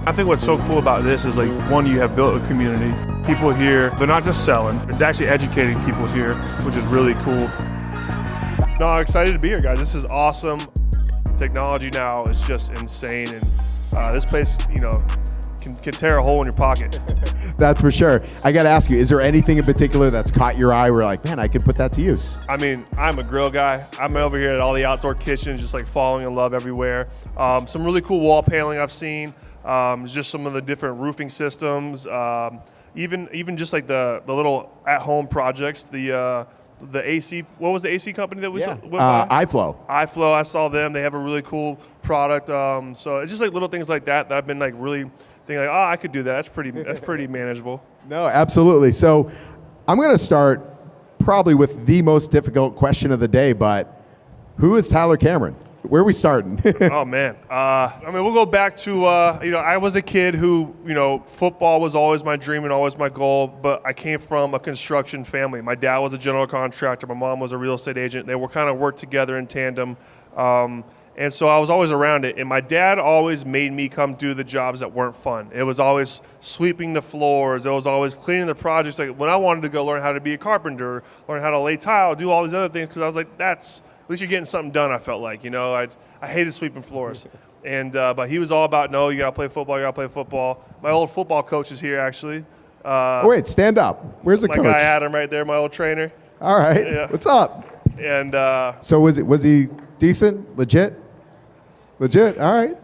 I think what's so cool about this is, like, one, you have built a community. People here, they're not just selling, they're actually educating people here, which is really cool. No, I'm excited to be here, guys. This is awesome. Technology now is just insane, and this place, can tear a hole in your pocket. That's for sure. I got to ask you, is there anything in particular that's caught your eye where like, man, I could put that to use? I mean, I'm a grill guy. I'm over here at all the outdoor kitchens, just like falling in love everywhere. Some really cool wall paneling I've seen. Just some of the different roofing systems. Even just like the little at-home projects. The AC, what was the AC company that we went by? iFlow. iFlow, I saw them. They have a really cool product. So it's just like little things like that I've been like really thinking like, I could do that. That's pretty manageable. No, absolutely. So I'm going to start probably with the most difficult question of the day, but who is Tyler Cameron? Where are we starting? Oh, man. We'll go back to, I was a kid who, football was always my dream and always my goal, but I came from a construction family. My dad was a general contractor. My mom was a real estate agent. They were kind of worked together in tandem. And so I was always around it. And my dad always made me come do the jobs that weren't fun. It was always sweeping the floors. It was always cleaning the projects. Like when I wanted to go learn how to be a carpenter, learn how to lay tile, do all these other things, because I was like, at least you're getting something done, I felt like. I hated sweeping floors. And but he was all about, no, you got to play football. My old football coach is here, actually. Wait, stand up. Where's the coach? My guy Adam right there, my old trainer. All right. Yeah. What's up? And so was he decent? Legit? All right.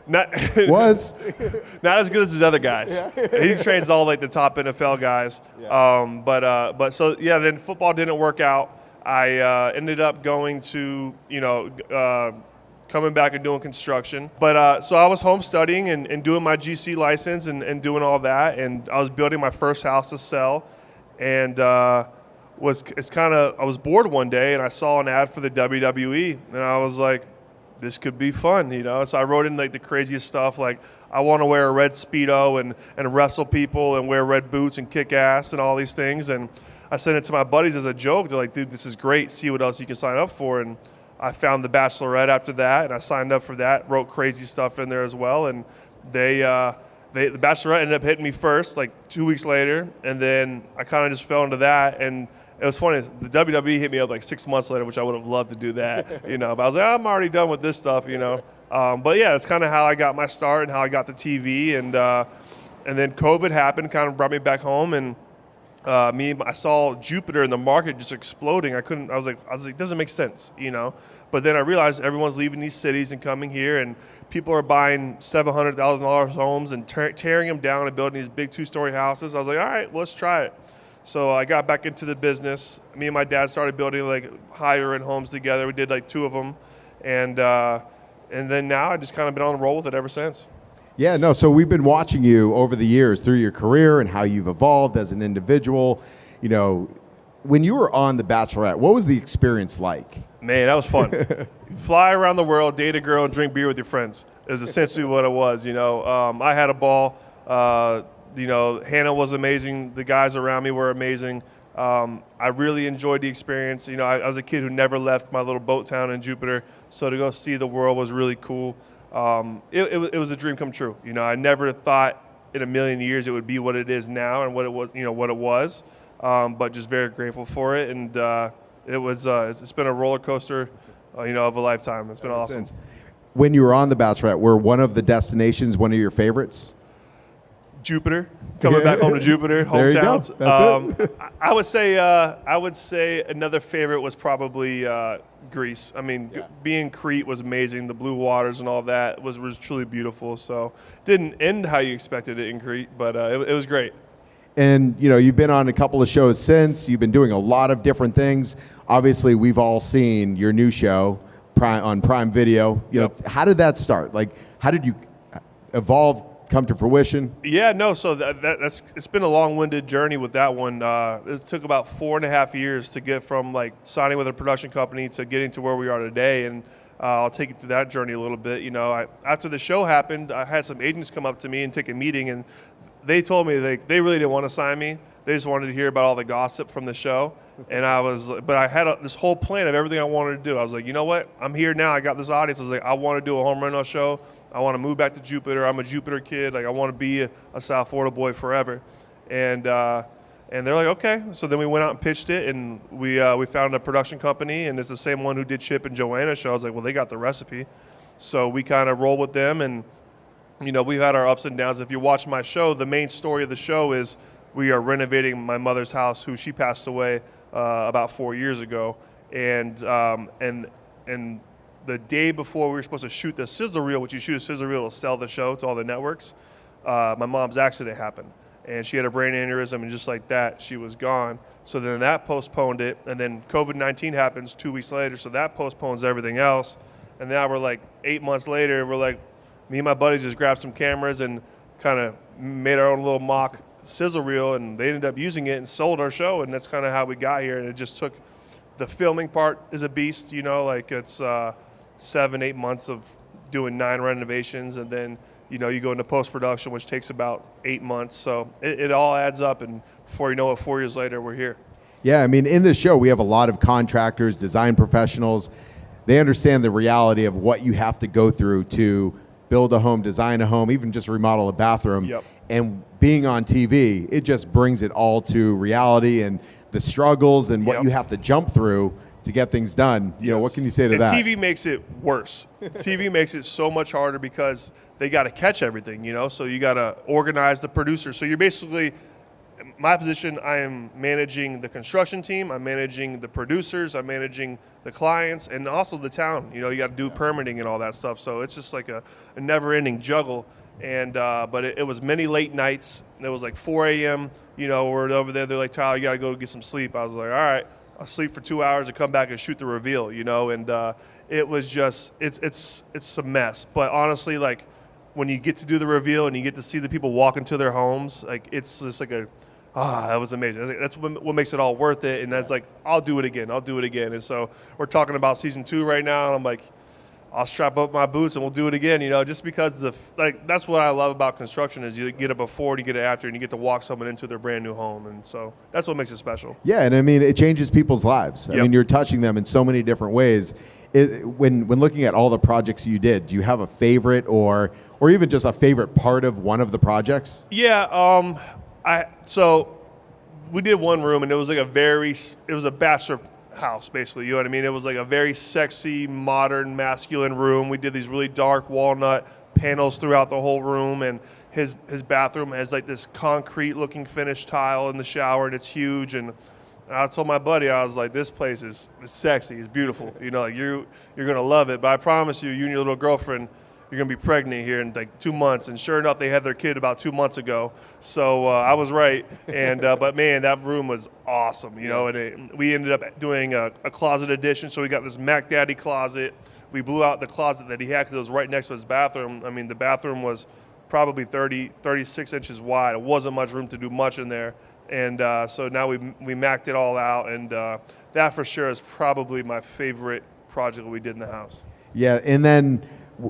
Not not as good as his other guys. Yeah. He trains all like the top NFL guys. Yeah. But so yeah, then football didn't work out. I ended up going to coming back and doing construction. But so I was home studying and doing my GC license and doing all that, and I was building my first house to sell, and I was bored one day and I saw an ad for the WWE, and I was like, this could be fun, So I wrote in like the craziest stuff, like I want to wear a red Speedo and wrestle people and wear red boots and kick ass and all these things. And I sent it to my buddies as a joke. They're like, dude, this is great. See what else you can sign up for. And I found the Bachelorette after that, and I signed up for that, wrote crazy stuff in there as well. And the Bachelorette ended up hitting me first, like 2 weeks later. And then I kind of just fell into that. And it was funny, the WWE hit me up like 6 months later, which I would have loved to do that, But I was like, I'm already done with this stuff, But yeah, that's kind of how I got my start and how I got the TV. And then COVID happened, kind of brought me back home, and I saw Jupiter in the market just exploding. I was like, it doesn't make sense, But then I realized everyone's leaving these cities and coming here, and people are buying $700,000 homes and tearing them down and building these big 2-story houses. I was like, all right, well, let's try it. So I got back into the business. Me and my dad started building like higher-end homes together. We did like 2 of them, and then now I just kind of been on the roll with it ever since. Yeah, no, so we've been watching you over the years through your career and how you've evolved as an individual. When you were on The Bachelorette, what was the experience like? Man, that was fun. Fly around the world, date a girl, and drink beer with your friends is essentially what it was. I had a ball. Hannah was amazing. The guys around me were amazing. I really enjoyed the experience. I was a kid who never left my little boat town in Jupiter, so to go see the world was really cool. It was a dream come true. I never thought in a million years it would be what it is now and what it was. But just very grateful for it, and it's been a roller coaster, of a lifetime. It's been awesome. When you were on The Bachelorette, were one of the destinations one of your favorites? Jupiter, coming back home to Jupiter, hometowns. That's it. I would say another favorite was probably Greece. Being in Crete was amazing. The blue waters and all that was truly beautiful. So didn't end how you expected it in Crete, but it was great. And you've been on a couple of shows since. You've been doing a lot of different things. Obviously, we've all seen your new show on Prime Video. How did that start? Like, how did you evolve? Come to fruition? Yeah, no. So it's been a long-winded journey with that one. It took about 4.5 years to get from like signing with a production company to getting to where we are today. And I'll take you through that journey a little bit. After the show happened, I had some agents come up to me and take a meeting, and they told me they really didn't want to sign me. They just wanted to hear about all the gossip from the show. And but I had this whole plan of everything I wanted to do. I was like, you know what? I'm here now. I got this audience. I was like, I want to do a home rental show. I want to move back to Jupiter. I'm a Jupiter kid. Like, I want to be a South Florida boy forever. And they're like, okay. So then we went out and pitched it, and we found a production company, and it's the same one who did Chip and Joanna's show. I was like, well, they got the recipe. So we kind of rolled with them, and, you know, we've had our ups and downs. If you watch my show, the main story of the show is we are renovating my mother's house, who she passed away about 4 years ago. And the day before we were supposed to shoot the sizzle reel, which you shoot a sizzle reel to sell the show to all the networks, my mom's accident happened. And she had a brain aneurysm, and just like that, she was gone. So then that postponed it, and then COVID-19 happens 2 weeks later, so that postpones everything else. And now we're like 8 months later, we're like, me and my buddies just grabbed some cameras and kind of made our own little mock sizzle reel, and they ended up using it and sold our show, and that's kind of how we got here. And it just took, the filming part is a beast, you know, like it's 7-8 months of doing 9 renovations, and then, you know, you go into post-production, which takes about 8 months. So it all adds up, and before you know it, 4 years later, we're here. Yeah, I mean, in this show, we have a lot of contractors, design professionals. They understand the reality of what you have to go through to build a home, design a home, even just remodel a bathroom. Yep. And being on TV, it just brings it all to reality and the struggles and what you have to jump through to get things done. You know, what can you say to that? TV makes it worse. TV makes it so much harder because they got to catch everything, you know? So you got to organize the producer. So you're basically, my position, I am managing the construction team, I'm managing the producers, I'm managing the clients, and also the town. You know, you got to do permitting and all that stuff. So it's just like a never-ending juggle. And but it was many late nights. It was like 4 a.m. You know, we're over there. They're like, Tyler, you got to go get some sleep. I was like, all right. I'll sleep for 2 hours and come back and shoot the reveal, you know, and it was just, it's a mess. But honestly, like, when you get to do the reveal and you get to see the people walk into their homes, like, it's just like that was amazing. That's what makes it all worth it. And that's like, I'll do it again. And so we're talking about season 2 right now, and I'm like, I'll strap up my boots and we'll do it again, you know, just because that's what I love about construction is you get it before and you get it after, and you get to walk someone into their brand new home. And so that's what makes it special. Yeah, and I mean, it changes people's lives. I mean, you're touching them in so many different ways. When looking at all the projects you did, do you have a favorite or even just a favorite part of one of the projects? Yeah, so we did one room, and it was like it was a bachelor house, basically, you know what I mean? It was like a very sexy, modern, masculine room. We did these really dark walnut panels throughout the whole room, and his bathroom has like this concrete looking finished tile in the shower, and it's huge. And I told my buddy, I was like, this place is sexy, it's beautiful, you know, like you're gonna love it. But I promise you and your little girlfriend, you're gonna be pregnant here in like 2 months. And sure enough, they had their kid about 2 months ago. So I was right. And but man, that room was awesome, you know. And we ended up doing a closet addition. So we got this Mac Daddy closet. We blew out the closet that he had because it was right next to his bathroom. I mean, the bathroom was probably 36 inches wide. It wasn't much room to do much in there. And so now we Mac'd it all out. And that for sure is probably my favorite project we did in the house. Yeah, and then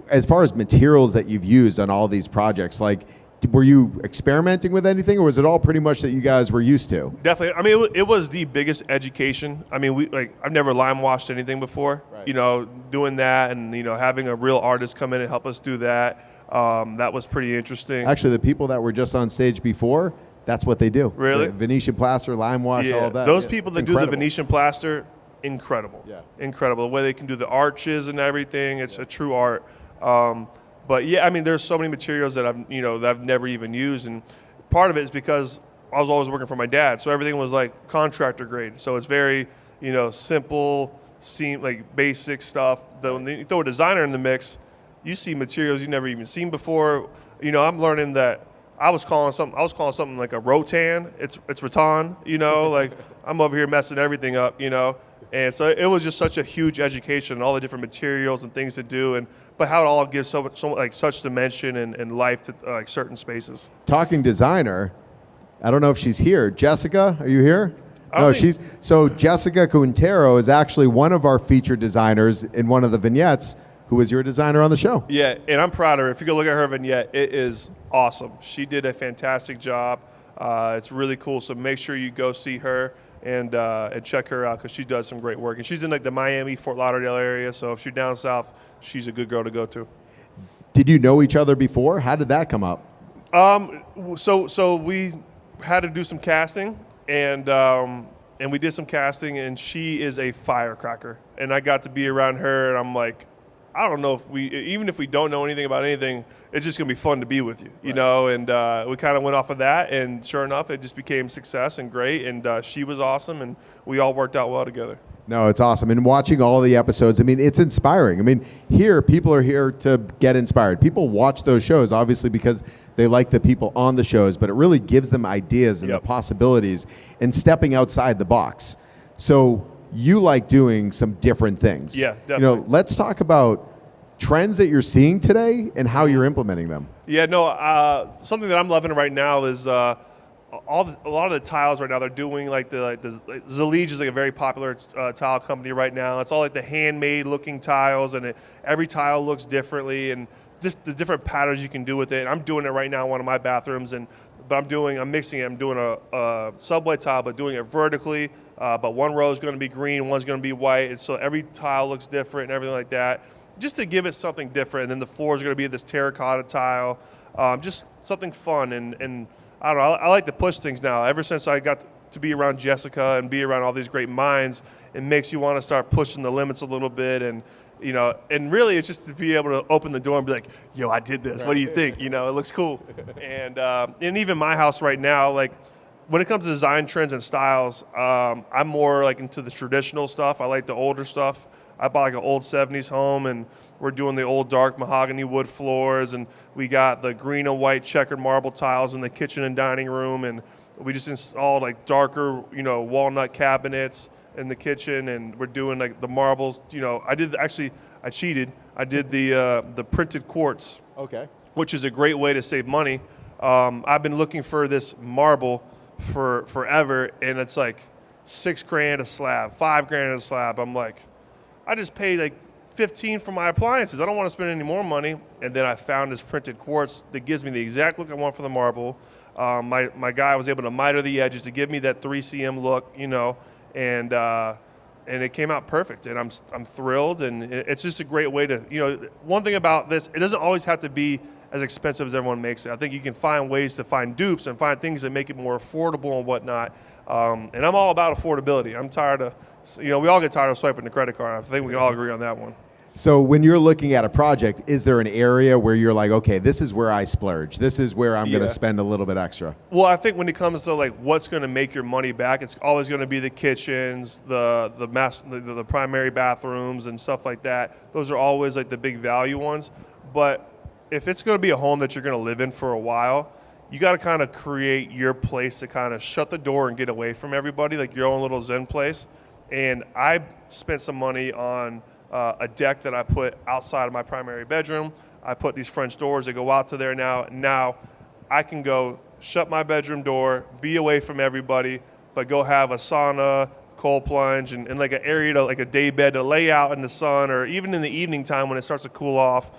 as far as materials that you've used on all these projects, like, were you experimenting with anything, or was it all pretty much that you guys were used to? Definitely. I mean, it was the biggest education. I mean, I've never lime washed anything before. Right. You know, doing that, and you know, having a real artist come in and help us do that, that was pretty interesting. Actually, the people that were just on stage before, that's what they do. Really? The Venetian Plaster, lime wash, all of that. Those people that do the Venetian Plaster, incredible. Yeah. Incredible. The way they can do the arches and everything, it's a true art. But yeah, I mean, there's so many materials that I've never even used, and part of it is because I was always working for my dad, so everything was like contractor grade. So it's very, you know, simple, like basic stuff. When you throw a designer in the mix, you see materials you've never even seen before. You know, I'm learning that I was calling something like a rotan. It's rattan. You know, like I'm over here messing everything up. You know. And so it was just such a huge education, all the different materials and things to do, but how it all gives such dimension and life to like certain spaces. Talking designer, I don't know if she's here. Jessica, are you here? No, so Jessica Quintero is actually one of our featured designers in one of the vignettes, who was your designer on the show. Yeah, and I'm proud of her. If you go look at her vignette, it is awesome. She did a fantastic job. It's really cool. So make sure you go see her and check her out because she does some great work. And she's in like the Miami, Fort Lauderdale area. So if you're down south, she's a good girl to go to. Did you know each other before? How did that come up? So we had to do some casting, and we did some casting, and she is a firecracker. And I got to be around her, and I'm like, I don't know if even if we don't know anything about anything, it's just gonna be fun to be with you, know. And we kind of went off of that, and sure enough, it just became success and great. And she was awesome, and we all worked out well together. No, it's awesome. And watching all the episodes, I mean, it's inspiring. I mean, people are here to get inspired. People watch those shows, obviously, because they like the people on the shows, but it really gives them ideas and the possibilities and stepping outside the box. So you like doing some different things. Yeah, definitely. Let's talk about trends that you're seeing today and how you're implementing them. Yeah, no, something that I'm loving right now is a lot of the tiles right now, they're doing like Zalige is like a very popular tile company right now. It's all like the handmade looking tiles, and every tile looks differently, and just the different patterns you can do with it. And I'm doing it right now in one of my bathrooms, but I'm mixing it. I'm doing a subway tile, but doing it vertically. But one row is going to be green, one's going to be white, and so every tile looks different and everything like that, just to give it something different. And then the floor is going to be this terracotta tile, just something fun. And I don't know, I like to push things now. Ever since I got to be around Jessica and be around all these great minds, it makes you want to start pushing the limits a little bit. And you know, and really it's just to be able to open the door and be like, yo, I did this. What do you think? You know, it looks cool. And even my house right now, like when it comes to design trends and styles, I'm more like into the traditional stuff. I like the older stuff. I bought like an old 70s home, and we're doing the old dark mahogany wood floors, and we got the green and white checkered marble tiles in the kitchen and dining room, and we just installed like darker, you know, walnut cabinets in the kitchen, and we're doing like the marbles. You know, I cheated. I did the printed quartz, which is a great way to save money. I've been looking for this marble for forever, and it's like $6,000 a slab, $5,000 a slab. I'm like, I just paid like $15 for my appliances. I don't want to spend any more money. And then I found this printed quartz that gives me the exact look I want for the marble. My guy was able to miter the edges to give me that 3cm look, you know, and it came out perfect. And I'm thrilled, and it's just a great way to, you know, one thing about this, it doesn't always have to be as expensive as everyone makes it. I think you can find ways to find dupes and find things that make it more affordable and whatnot. And I'm all about affordability. I'm tired of, you know, we all get tired of swiping the credit card. I think we can all agree on that one. So when you're looking at a project, is there an area where you're like, okay, this is where I splurge. This is where I'm going to spend a little bit extra? Well, I think when it comes to like what's going to make your money back, it's always going to be the kitchens, the primary bathrooms and stuff like that. Those are always like the big value ones. But if it's going to be a home that you're going to live in for a while, you got to kind of create your place to kind of shut the door and get away from everybody, like your own little zen place. And I spent some money on a deck that I put outside of my primary bedroom. I put these French doors that go out to there now. Now I can go shut my bedroom door, be away from everybody, but go have a sauna, cold plunge, and like an area to, like a day bed to lay out in the sun, or even in the evening time when it starts to cool off.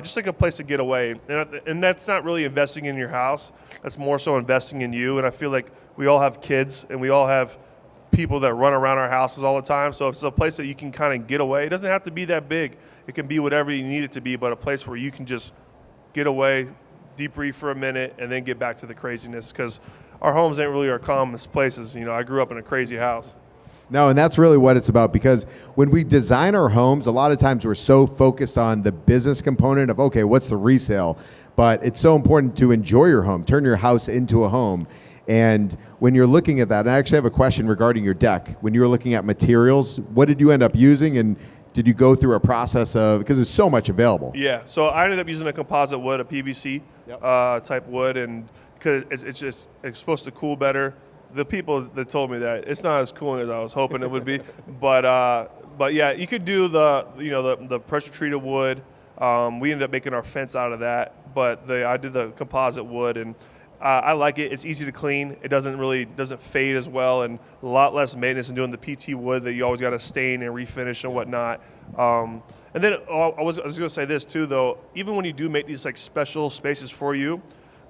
Just like a place to get away. And that's not really investing in your house. That's more so investing in you. And I feel like we all have kids, and we all have people that run around our houses all the time. So if it's a place that you can kind of get away, it doesn't have to be that big. It can be whatever you need it to be, but a place where you can just get away, deep breathe for a minute, and then get back to the craziness. Because our homes ain't really our calmest places. You know, I grew up in a crazy house. No, and that's really what it's about, because when we design our homes, a lot of times we're so focused on the business component of, okay, what's the resale? But it's so important to enjoy your home, turn your house into a home. And when you're looking at that, and I actually have a question regarding your deck. When you were looking at materials, what did you end up using, and did you go through a process of, because there's so much available? Yeah, so I ended up using a composite wood, a PVC type wood, and because it's supposed to cool better. The people that told me that it's not as cooling as I was hoping it would be, but yeah, you could do the pressure treated wood. We ended up making our fence out of that, but I did the composite wood, and I like it. It's easy to clean. It doesn't fade as well, and a lot less maintenance than doing the PT wood that you always got to stain and refinish and whatnot. And then I was going to say this too, though. Even when you do make these like special spaces for you,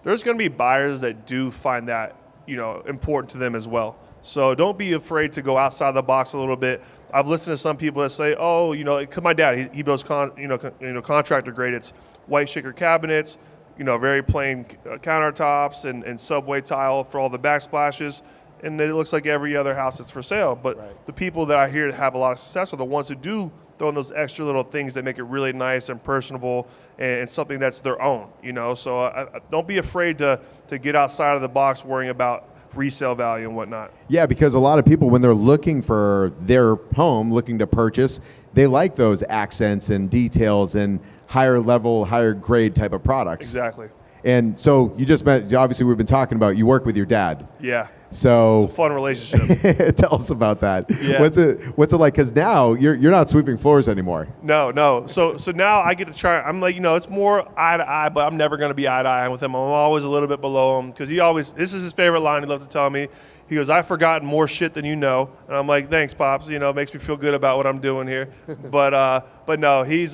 there's going to be buyers that do find that important to them as well. So don't be afraid to go outside the box a little bit. I've listened to some people that say, oh, because my dad, he builds contractor grade. It's white shaker cabinets, very plain countertops and subway tile for all the backsplashes. And it looks like every other house that's for sale. But the people that I hear have a lot of success are the ones who do throw in those extra little things that make it really nice and personable and something that's their own, So don't be afraid to get outside of the box worrying about resale value and whatnot. Yeah, because a lot of people, when they're looking for their home, looking to purchase, they like those accents and details and higher level, higher grade type of products. Exactly. And so you just met, obviously we've been talking about, you work with your dad. Yeah. So it's a fun relationship. Tell us about that. Yeah. What's it like? Because now you're not sweeping floors anymore. No. So now I get to try. I'm like, it's more eye to eye, but I'm never going to be eye to eye with him. I'm always a little bit below him because this is his favorite line. He loves to tell me. He goes, I've forgotten more shit than you know. And I'm like, thanks, Pops. It makes me feel good about what I'm doing here. But no, he's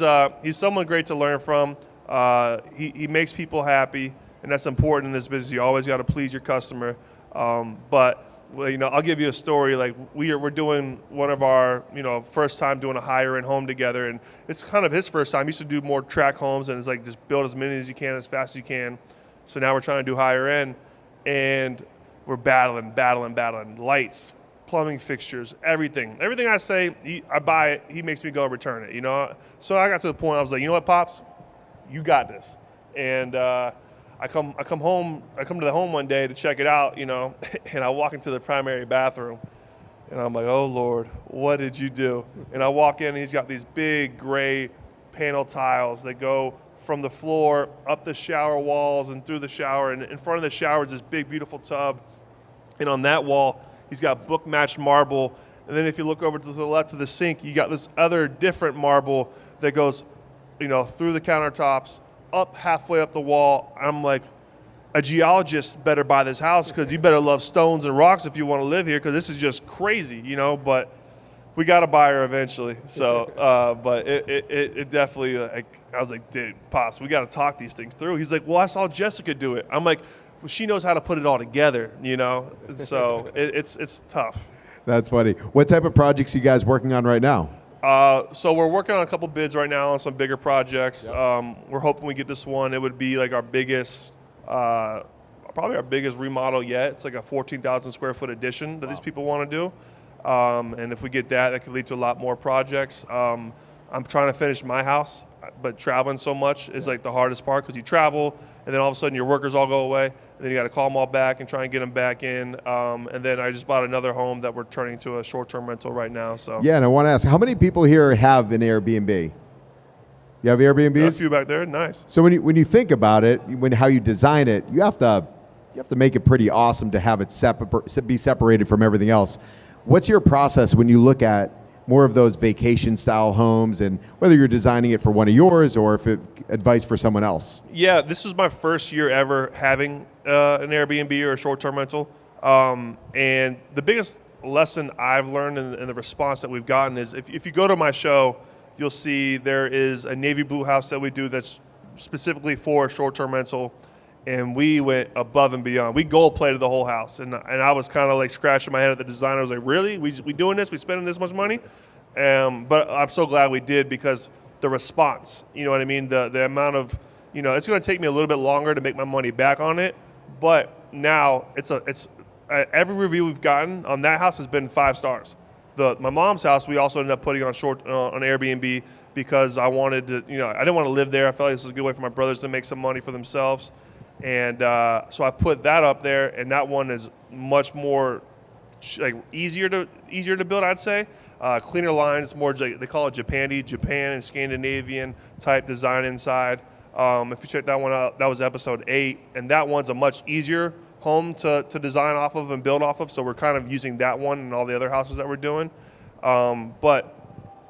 someone great to learn from. He makes people happy, and that's important in this business. You always got to please your customer. But I'll give you a story. Like we're doing one of our, first time doing a higher end home together, and it's kind of his first time. He used to do more track homes, and it's like just build as many as you can as fast as you can. So now we're trying to do higher end, and we're battling lights, plumbing fixtures, everything I say, I buy it. He makes me go and return it. So I got to the point I was like, you know what, Pops, you got this, and I come home. I come to the home one day to check it out, and I walk into the primary bathroom, and I'm like, oh Lord, what did you do? And I walk in, and he's got these big gray panel tiles that go from the floor up the shower walls and through the shower, and in front of the shower is this big beautiful tub, and on that wall he's got book matched marble, and then if you look over to the left to the sink, you got this other different marble that goes, through the countertops, up halfway up the wall. I'm like, a geologist better buy this house because you better love stones and rocks if you want to live here because this is just crazy, but we got a buyer eventually. So, but it definitely, I was like, dude, Pops, we got to talk these things through. He's like, well, I saw Jessica do it. I'm like, well, she knows how to put it all together, So it's tough. That's funny. What type of projects are you guys working on right now? So we're working on a couple bids right now on some bigger projects. Yep. We're hoping we get this one. It would be like our biggest, probably our biggest remodel yet. It's like a 14,000 square foot addition that these people want to do. And if we get that could lead to a lot more projects. I'm trying to finish my house, but traveling so much is like the hardest part because you travel and then all of a sudden your workers all go away. And then you got to call them all back and try and get them back in. And then I just bought another home that we're turning to a short-term rental right now. So yeah, and I want to ask, how many people here have an Airbnb? You have Airbnbs? A few back there, nice. So when you think about it, how you design it, you have to make it pretty awesome to have it be separated from everything else. What's your process when you look at more of those vacation style homes, and whether you're designing it for one of yours or if advice for someone else? Yeah, this is my first year ever having an Airbnb or a short-term rental. And the biggest lesson I've learned in the response that we've gotten is if you go to my show, you'll see there is a navy blue house that we do that's specifically for a short-term rental. And we went above and beyond. We gold plated the whole house, and I was kind of like scratching my head at the designer. I was like, "Really? We doing this? We spending this much money?" But I'm so glad we did because the response, you know what I mean. The amount of, it's going to take me a little bit longer to make my money back on it, but now it's every review we've gotten on that house has been 5 stars. My mom's house we also ended up putting on on Airbnb because I wanted to, I didn't want to live there. I felt like this was a good way for my brothers to make some money for themselves. And so I put that up there, and that one is much more easier to build, I'd say. Cleaner lines, more they call it Japan and Scandinavian type design inside. If you check that one out, that was episode 8, and that one's a much easier home to design off of and build off of. So we're kind of using that one and all the other houses that we're doing. But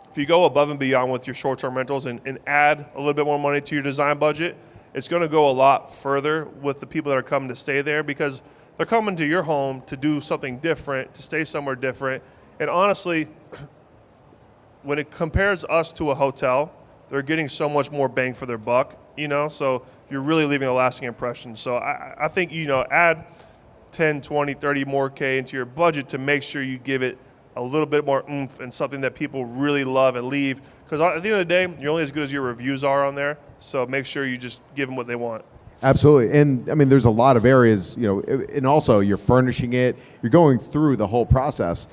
if you go above and beyond with your short-term rentals and add a little bit more money to your design budget, it's going to go a lot further with the people that are coming to stay there, because they're coming to your home to do something different, to stay somewhere different. And honestly, when it compares us to a hotel, they're getting so much more bang for their buck, so you're really leaving a lasting impression. So I think, add 10, 20, 30 more K into your budget to make sure you give it a little bit more oomph and something that people really love and leave. Because at the end of the day, you're only as good as your reviews are on there. So make sure you just give them what they want. Absolutely. And I mean, there's a lot of areas, and also you're furnishing it, you're going through the whole process.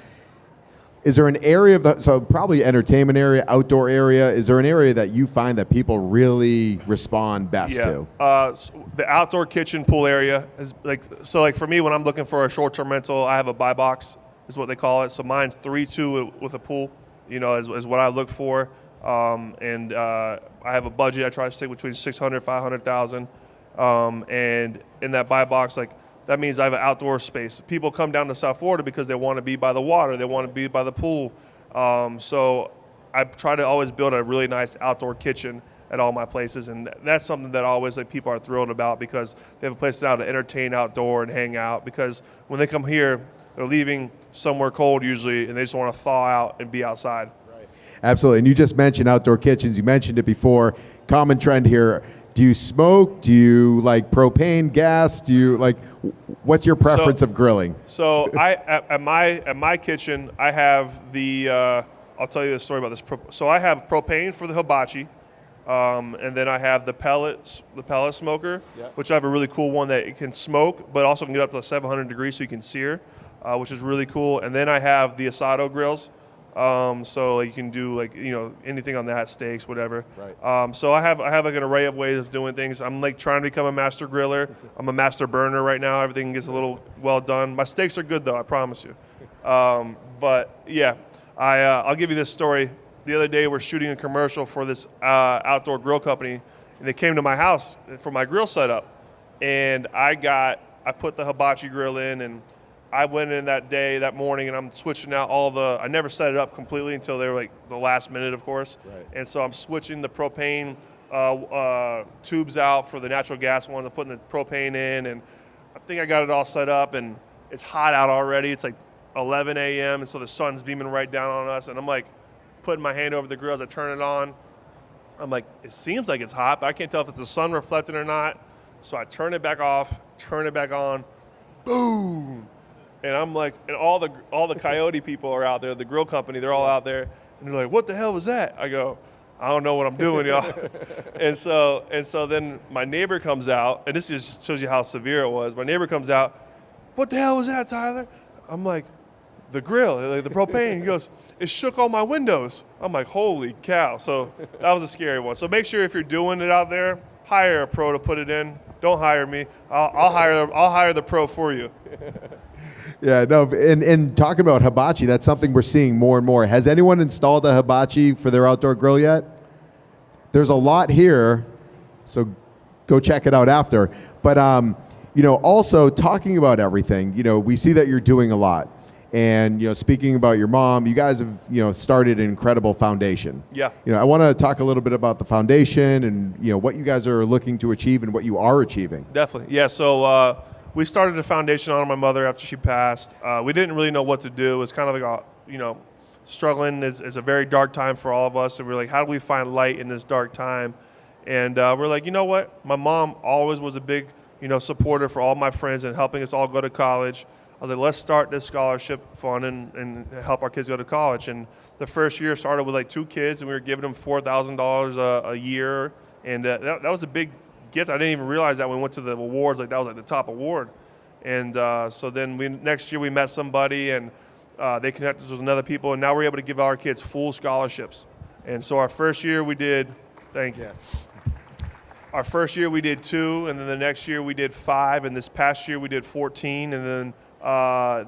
Is there an area so probably entertainment area, outdoor area, is there an area that you find that people really respond best to? So the outdoor kitchen pool area is like for me, when I'm looking for a short-term rental, I have a buy box is what they call it. So mine's 3-2 with a pool, is what I look for. And I have a budget. I try to stay between 600, 500,000. And in that buy box, that means I have an outdoor space. People come down to South Florida because they want to be by the water. They want to be by the pool. So I try to always build a really nice outdoor kitchen at all my places. And that's something that always people are thrilled about, because they have a place now to entertain outdoor and hang out. Because when they come here, they're leaving somewhere cold usually, and they just want to thaw out and be outside. Right. Absolutely. And you just mentioned outdoor kitchens. You mentioned it before. Common trend here. Do you smoke? Do you like propane, gas? Do you what's your preference of grilling? So at my kitchen, I have the, I'll tell you a story about this. So I have propane for the hibachi, and then I have the pellet smoker, which I have a really cool one that it can smoke, but also can get up to 700 degrees so you can sear, which is really cool. And then I have the asado grills. So you can do anything on that, steaks, whatever. Right. So I have an array of ways of doing things. I'm trying to become a master griller. I'm a master burner right now. Everything gets a little well done. My steaks are good though, I promise you. But yeah, I'll give you this story. The other day we're shooting a commercial for this outdoor grill company, and they came to my house for my grill setup, and I put the hibachi grill in, and I went in that morning, and I'm switching out I never set it up completely until they were the last minute, of course. Right. And so I'm switching the propane tubes out for the natural gas ones. I'm putting the propane in, and I think I got it all set up, and it's hot out already. It's 11 a.m., and so the sun's beaming right down on us, and I'm putting my hand over the grill as I turn it on. I'm it seems like it's hot, but I can't tell if it's the sun reflecting or not. So I turn it back off, turn it back on, boom. And I'm and all the Coyote people are out there, the grill company, they're all out there, and they're what the hell was that? I go, I don't know what I'm doing, y'all. and so then my neighbor comes out, and this just shows you how severe it was. My neighbor comes out, what the hell was that, Tyler? I'm the grill, the propane. He goes, it shook all my windows. I'm holy cow. So that was a scary one. So make sure if you're doing it out there, hire a pro to put it in. Don't hire me. I'll hire the pro for you. Yeah, no, and talking about hibachi, that's something we're seeing more and more. Has anyone installed a hibachi for their outdoor grill yet? There's a lot here, so go check it out after. But, also talking about everything, we see that you're doing a lot. And, speaking about your mom, you guys have, started an incredible foundation. Yeah. I want to talk a little bit about the foundation and, what you guys are looking to achieve and what you are achieving. Definitely. Yeah, so we started a foundation on my mother after she passed. We didn't really know what to do. It was kind of struggling is a very dark time for all of us. And we're how do we find light in this dark time? And we're you know what? My mom always was a big, supporter for all my friends and helping us all go to college. I was let's start this scholarship fund and help our kids go to college. And the first year started with 2 kids, and we were giving them $4,000 a year. And that was a big gift. I didn't even realize that when we went to the awards, that was the top award. And so then next year we met somebody, and they connected us with other people, and now we're able to give our kids full scholarships. And so our first year we did, thank you. Our first year we did 2, and then the next year we did 5, and this past year we did 14, and then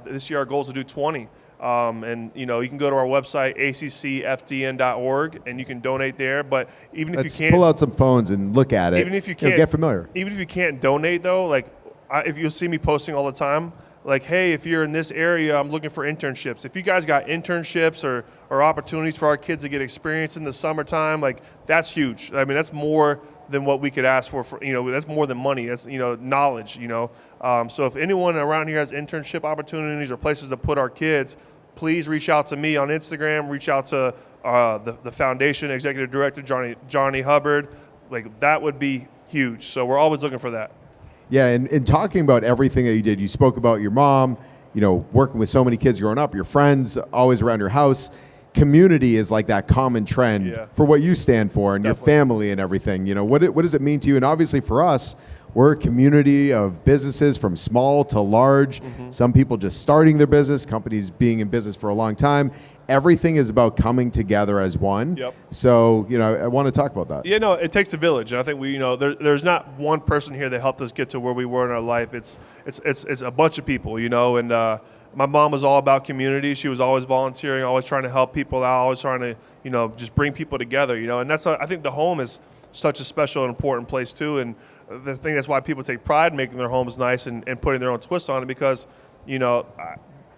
this year our goal is to do 20. And you can go to our website, accfdn.org, and you can donate there. But even if Let's you can't, pull out some phones and look at it. Even if you can't get familiar. Even if you can't donate though, if you'll see me posting all the time, like, hey, if you're in this area, I'm looking for internships. If you guys got internships or opportunities for our kids to get experience in the summertime, like, that's huge. I mean, that's more than what we could ask for, that's more than money. That's, knowledge, So if anyone around here has internship opportunities or places to put our kids, please reach out to me on Instagram, reach out to the foundation executive director, Johnny Hubbard. Like, that would be huge. So we're always looking for that. Yeah, and talking about everything that you did, you spoke about your mom, working with so many kids growing up, your friends always around your house. Community is like that common trend for what you stand for and your family and everything. What does it mean to you? And obviously for us, we're a community of businesses from small to large. Mm-hmm. Some people just starting their business, companies being in business for a long time. Everything is about coming together as one. Yep. So, I want to talk about that. Yeah, no, it takes a village. And I think there's not one person here that helped us get to where we were in our life. It's a bunch of people, and my mom was all about community. She was always volunteering, always trying to help people out, always trying to, just bring people together, and that's, I think the home is such a special and important place too. And the thing that's why people take pride in making their homes nice and putting their own twist on it, because,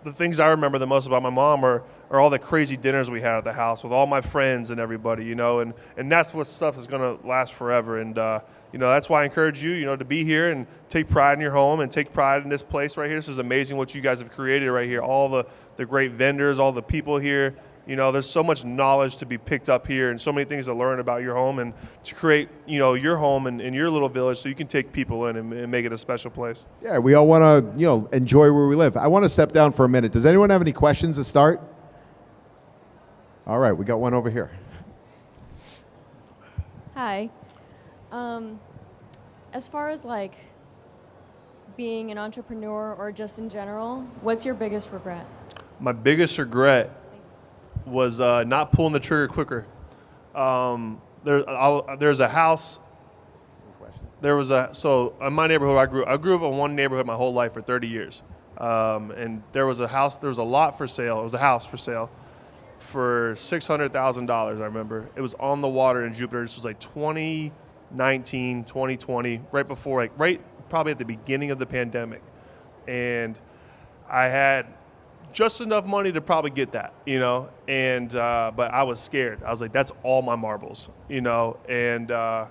the things I remember the most about my mom are all the crazy dinners we had at the house with all my friends and everybody, and that's what stuff is going to last forever. And, that's why I encourage you, to be here and take pride in your home and take pride in this place right here. This is amazing what you guys have created right here. All the great vendors, all the people here. There's so much knowledge to be picked up here and so many things to learn about your home and to create, your home and your little village so you can take people in and make it a special place. Yeah, we all want to, enjoy where we live. I want to step down for a minute. Does anyone have any questions to start? All right, we got one over here. Hi. As far as like being an entrepreneur or just in general, what's your biggest regret? My biggest regret was not pulling the trigger quicker. There's a house. So in my neighborhood, I grew up in one neighborhood my whole life for 30 years. And there was a house, there was a lot for sale. It was a house for sale for $600,000, I remember. It was on the water in Jupiter. This was like 2019, 2020, right probably at the beginning of the pandemic. And I had just enough money to probably get that, and but I was scared. I was like, that's all my marbles, and I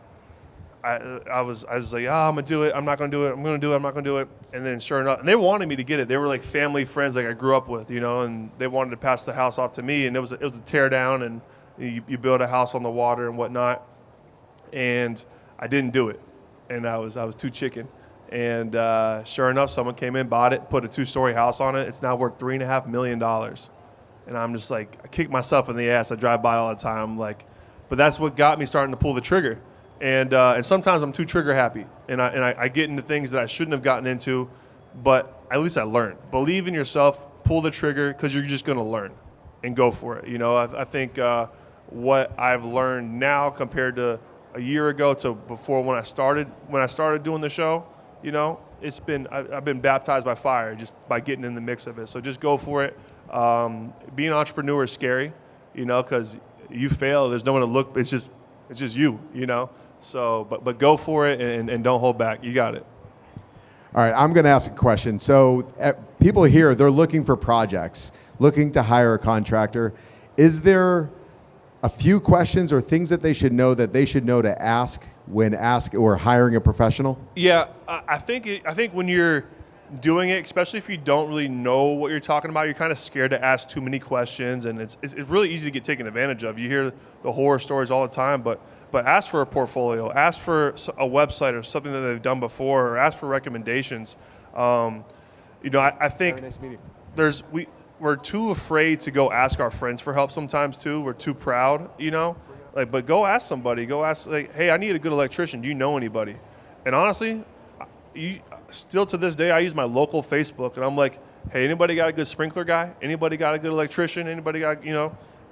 was like, I'm gonna do it. I'm not gonna do it. I'm gonna do it. I'm not gonna do it. And then sure enough, and they wanted me to get it. They were like family friends, like I grew up with, and they wanted to pass the house off to me. And it was a tear down, and you build a house on the water and whatnot. And I didn't do it, and I was too chicken. And sure enough, someone came in, bought it, put a 2-story house on it. It's now worth $3.5 million. And I'm just like, I kick myself in the ass. I drive by all the time. Like, but that's what got me starting to pull the trigger. And sometimes I'm too trigger happy, and I get into things that I shouldn't have gotten into, but at least I learned. Believe in yourself, pull the trigger, because you're just going to learn and go for it. I think what I've learned now compared to a year ago to before when I started doing the show, I've been baptized by fire just by getting in the mix of it. So just go for it. Being an entrepreneur is scary, because you fail, there's no one to look. It's just you, So, but go for it and don't hold back. You got it. All right, I'm going to ask a question. So people here, they're looking for projects, looking to hire a contractor. Is there a few questions or things that they should know to ask when hiring a professional? Yeah, I think when you're doing it, especially if you don't really know what you're talking about, you're kind of scared to ask too many questions, and it's really easy to get taken advantage of. You hear the horror stories all the time, but ask for a portfolio, ask for a website or something that they've done before, or ask for recommendations. I think we're too afraid to go ask our friends for help sometimes too. We're too proud, but go ask somebody. Go ask, like, hey, I need a good electrician. Do you know anybody? And honestly, still to this day, I use my local Facebook, and I'm like, hey, anybody got a good sprinkler guy? Anybody got a good electrician? Anybody got,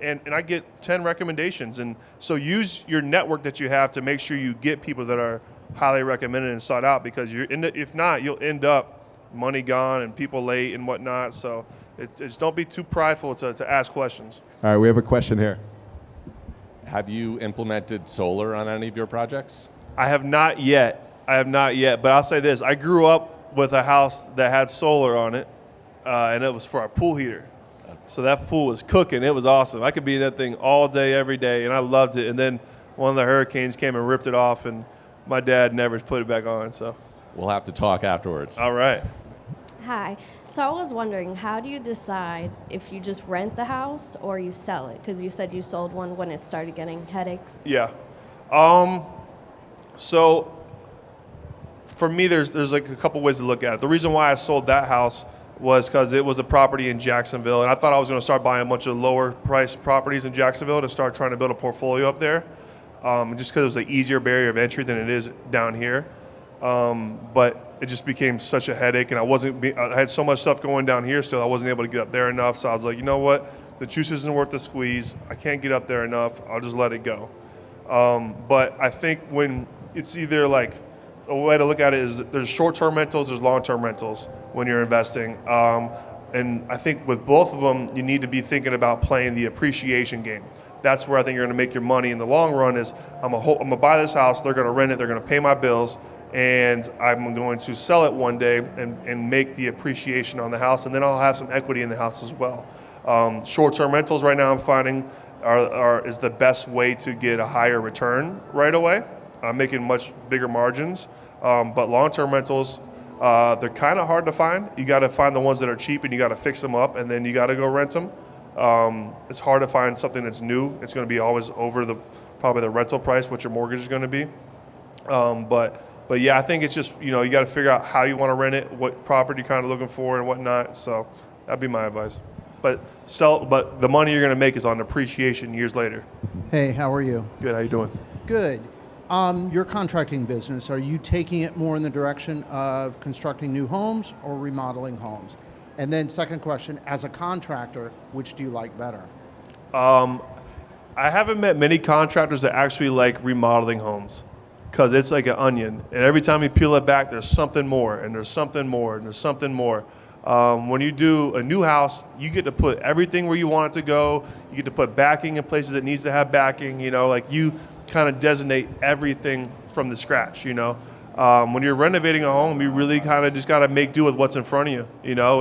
and I get 10 recommendations. And so use your network that you have to make sure you get people that are highly recommended and sought out, because if not, you'll end up money gone and people late and whatnot. So it's don't be too prideful to ask questions. All right, we have a question here. Have you implemented solar on any of your projects? I have not yet, but I'll say this. I grew up with a house that had solar on it, and it was for our pool heater. So that pool was cooking. It was awesome. I could be in that thing all day, every day, and I loved it. And then one of the hurricanes came and ripped it off, and my dad never put it back on. So We'll have to talk afterwards. all right. Hi. So I was wondering, how do you decide if you just rent the house or you sell it? Because you said you sold one when it started getting headaches. Yeah. So for me, there's like a couple ways to look at it. The reason why I sold that house was because it was a property in Jacksonville, and I thought I was going to start buying a bunch of lower priced properties in Jacksonville to start trying to build a portfolio up there, just because it was an easier barrier of entry than it is down here. But it just became such a headache, and I had so much stuff going down here still, I wasn't able to get up there enough. So I was like, you know what? The juice isn't worth the squeeze. I can't get up there enough. I'll just let it go. But I think when it's either like, a way to look at it is there's short-term rentals, there's long-term rentals when you're investing. And I think with both of them, you need to be thinking about playing the appreciation game. That's where I think you're going to make your money in the long run is I'm going to buy this house, they're going to rent it, they're going to pay my bills, and I'm going to sell it one day and make the appreciation on the house, and then I'll have some equity in the house as well. Short-term rentals right now I'm finding is the best way to get a higher return right away. I'm making much bigger margins, but long-term rentals, they're kind of hard to find. You got to find the ones that are cheap, and you got to fix them up, and then you got to go rent them. It's hard to find something that's new. It's going to be always over probably the rental price, what your mortgage is going to be. But yeah, I think it's just, you got to figure out how you want to rent it, what property you're kind of looking for and whatnot. So that'd be my advice. But the money you're going to make is on appreciation years later. Hey, how are you? Good. How you doing? Good. Your contracting business, are you taking it more in the direction of constructing new homes or remodeling homes? And then second question, as a contractor, which do you like better? I haven't met many contractors that actually like remodeling homes because it's like an onion. And every time you peel it back, there's something more, and there's something more, and there's something more. When you do a new house, you get to put everything where you want it to go. You get to put backing in places it needs to have backing. Like you kind of designate everything from the scratch. When you're renovating a home, you really kind of just got to make do with what's in front of you.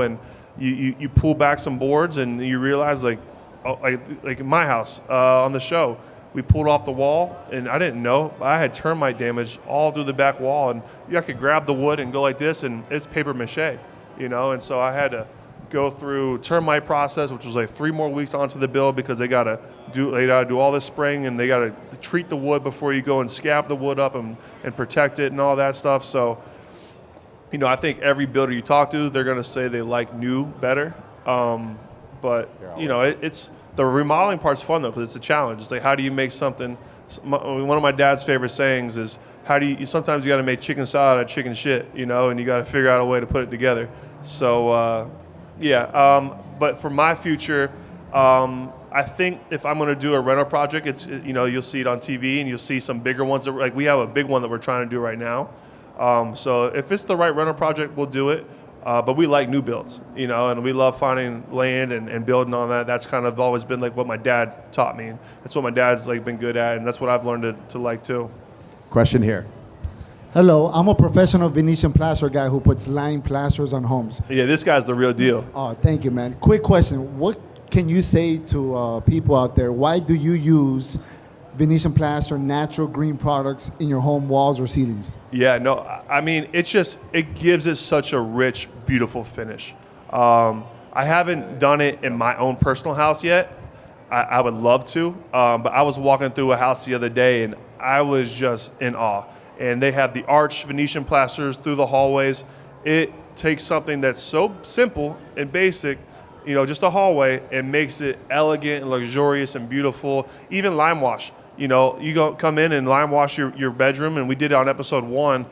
And you pull back some boards, and you realize like in my house on the show, we pulled off the wall, and I didn't know I had termite damage all through the back wall, and I could grab the wood and go like this, and it's paper mache. And so I had to go through termite process, which was like 3 more weeks onto the bill because they gotta do all this spraying, and they gotta treat the wood before you go and scab the wood up and protect it and all that stuff. So, I think every builder you talk to, they're gonna say they like new better. But it's the remodeling part's fun though because it's a challenge. It's like how do you make something? One of my dad's favorite sayings is, how do you sometimes you got to make chicken salad out of chicken shit, and you got to figure out a way to put it together. So, but for my future, I think if I'm going to do a rental project, it's, you'll see it on TV and you'll see some bigger ones. Like we have a big one that we're trying to do right now. So if it's the right rental project, we'll do it. But we like new builds, and we love finding land and building on that. That's kind of always been like what my dad taught me. And that's what my dad's like been good at, and that's what I've learned to like too. Question here. Hello, I'm a professional Venetian Plaster guy who puts lime plasters on homes. Yeah, this guy's the real deal. Oh, thank you, man. Quick question. What can you say to people out there? Why do you use Venetian Plaster natural green products in your home walls or ceilings? Yeah, no, I mean, it gives it such a rich, beautiful finish. I haven't done it in my own personal house yet. I would love to, but I was walking through a house the other day, and I was just in awe. And they have the arch Venetian plasters through the hallways. It takes something that's so simple and basic, just a hallway, and makes it elegant and luxurious and beautiful. Even lime wash. You come in and lime wash your bedroom, and we did it on episode 1,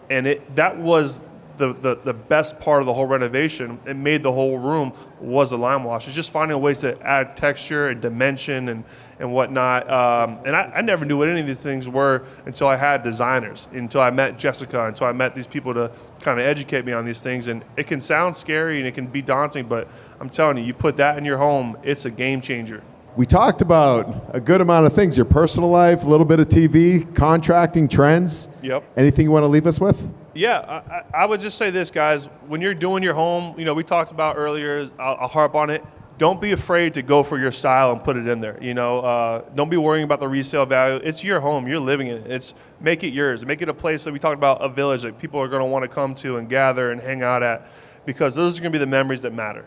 and that was the best part of the whole renovation. It made the whole room was the lime wash. It's just finding ways to add texture and dimension and whatnot. And I never knew what any of these things were until I had designers, until I met Jessica, until I met these people to kind of educate me on these things. And it can sound scary and it can be daunting, but I'm telling you, you put that in your home, it's a game changer. we talked about a good amount of things, your personal life, a little bit of TV, contracting, trends. Yep. Anything you want to leave us with? Yeah, I would just say this, guys. When you're doing your home, we talked about earlier, I'll harp on it. Don't be afraid to go for your style and put it in there. Don't be worrying about the resale value. It's your home. You're living in it. Make it yours. Make it a place that we talked about, a village that people are going to want to come to and gather and hang out at, because those are going to be the memories that matter.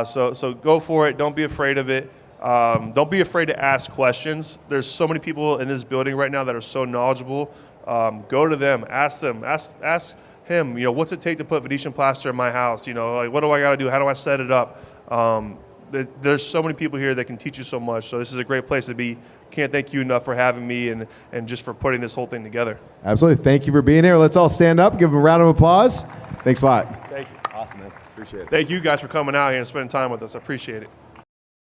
So go for it. Don't be afraid of it. Don't be afraid to ask questions. There's so many people in this building right now that are so knowledgeable. Go to them. Ask them. Ask him. What's it take to put Venetian plaster in my house? What do I got to do? How do I set it up? There's so many people here that can teach you so much. So this is a great place to be. Can't thank you enough for having me and just for putting this whole thing together. Absolutely. Thank you for being here. Let's all stand up. Give them a round of applause. Thanks a lot. Thank you. Awesome, man. Appreciate it. Thank you guys for coming out here and spending time with us. I appreciate it.